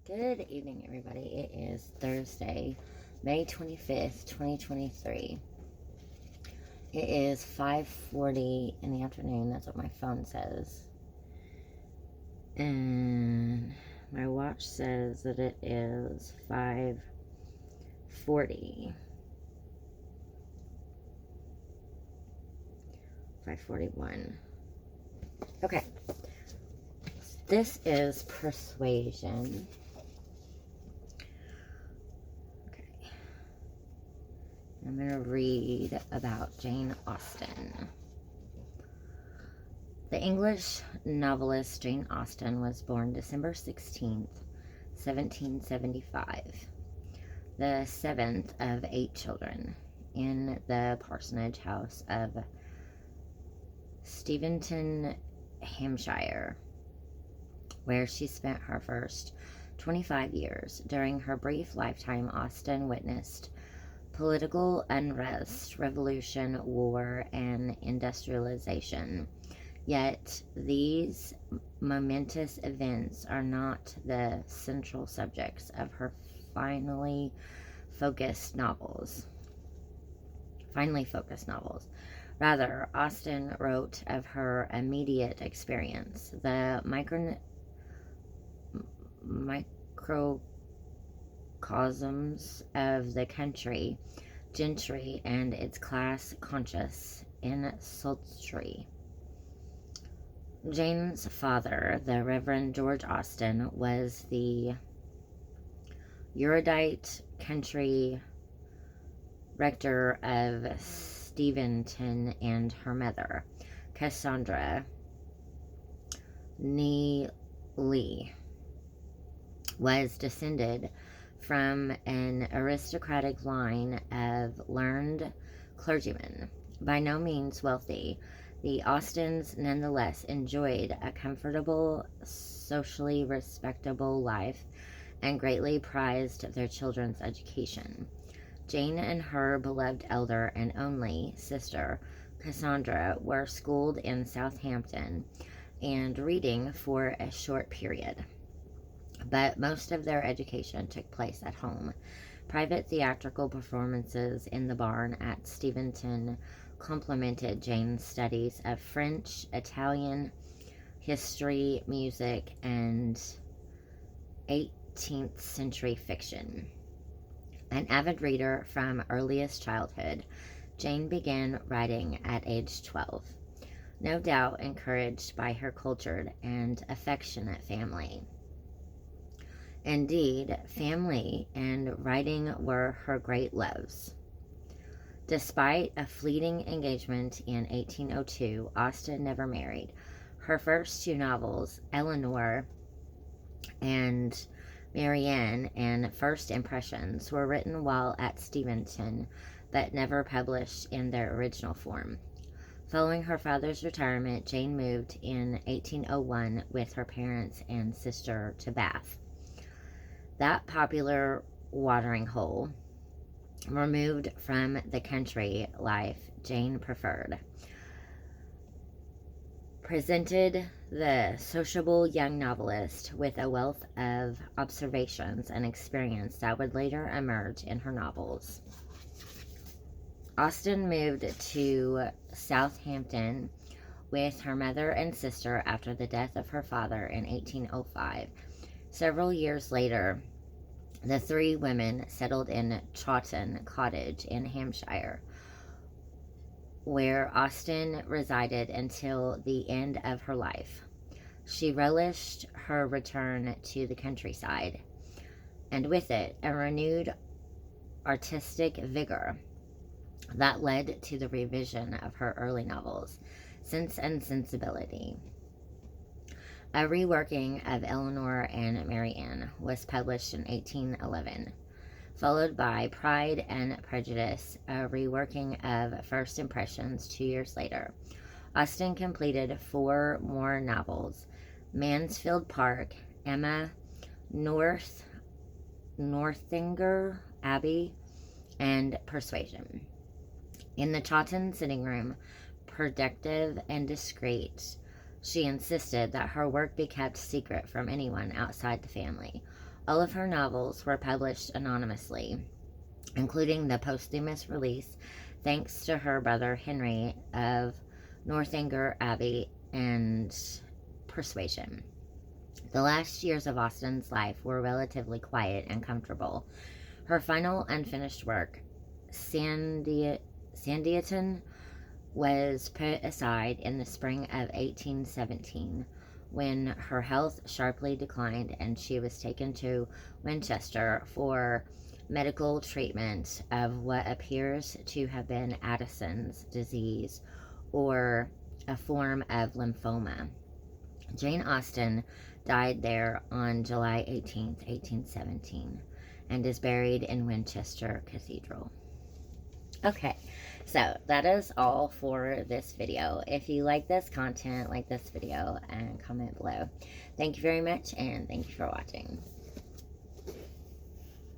Good evening, everybody. It is Thursday, May 25th, 2023. It is 5:40 in the afternoon. That's what my phone says. And my watch says that it is 5:40. 5:41. Okay. This is Persuasion. I'm going to read about Jane Austen. The English novelist Jane Austen was born December 16th, 1775, the seventh of 8 children, in the parsonage house of Steventon, Hampshire, where she spent her first 25 years. During her brief lifetime, Austen witnessed political unrest, revolution, war, and industrialization. Yet these momentous events are not the central subjects of her finally focused novels. Rather, Austen wrote of her immediate experience, the microcosms of the country gentry and its class conscious insultry. Jane's father, the Reverend George Austen, was the erudite country rector of Steventon, and her mother, Cassandra Neely, was descended from an aristocratic line of learned clergymen. By no means wealthy, the Austens nonetheless enjoyed a comfortable, socially respectable life and greatly prized their children's education. Jane and her beloved elder and only sister, Cassandra, were schooled in Southampton and Reading for a short period, but most of their education took place at home. Private theatrical performances in the barn at Steventon complemented Jane's studies of French, Italian, history, music, and 18th century fiction. An avid reader from earliest childhood, Jane began writing at age 12, no doubt encouraged by her cultured and affectionate family. Indeed, family and writing were her great loves. Despite a fleeting engagement in 1802, Austen never married. Her first 2 novels, Eleanor and Marianne and First Impressions, were written while at Steventon, but never published in their original form. Following her father's retirement, Jane moved in 1801 with her parents and sister to Bath, that popular watering hole, removed from the country life Jane preferred. Presented the sociable young novelist with a wealth of observations and experience that would later emerge in her novels. Austen moved to Southampton with her mother and sister after the death of her father in 1805. Several years later, the 3 women settled in Chawton Cottage in Hampshire, where Austen resided until the end of her life. She relished her return to the countryside, and with it a renewed artistic vigor that led to the revision of her early novels, Sense and Sensibility. A reworking of Eleanor and Marianne was published in 1811, followed by Pride and Prejudice, a reworking of First Impressions 2 years later. Austen completed 4 more novels, Mansfield Park, Emma, Northanger Abbey, and Persuasion. In the Chawton sitting room, productive and discreet, she insisted that her work be kept secret from anyone outside the family. All of her novels were published anonymously, including the posthumous release thanks to her brother Henry of Northanger Abbey and Persuasion. The last years of Austen's life were relatively quiet and comfortable. Her final unfinished work, Sanditon, was put aside in the spring of 1817 when her health sharply declined and she was taken to Winchester for medical treatment of what appears to have been Addison's disease or a form of lymphoma. Jane Austen died there on July 18th, 1817, and is buried in Winchester Cathedral. Okay, so that is all for this video. If you like this content, like this video and comment below. Thank you very much, and thank you for watching.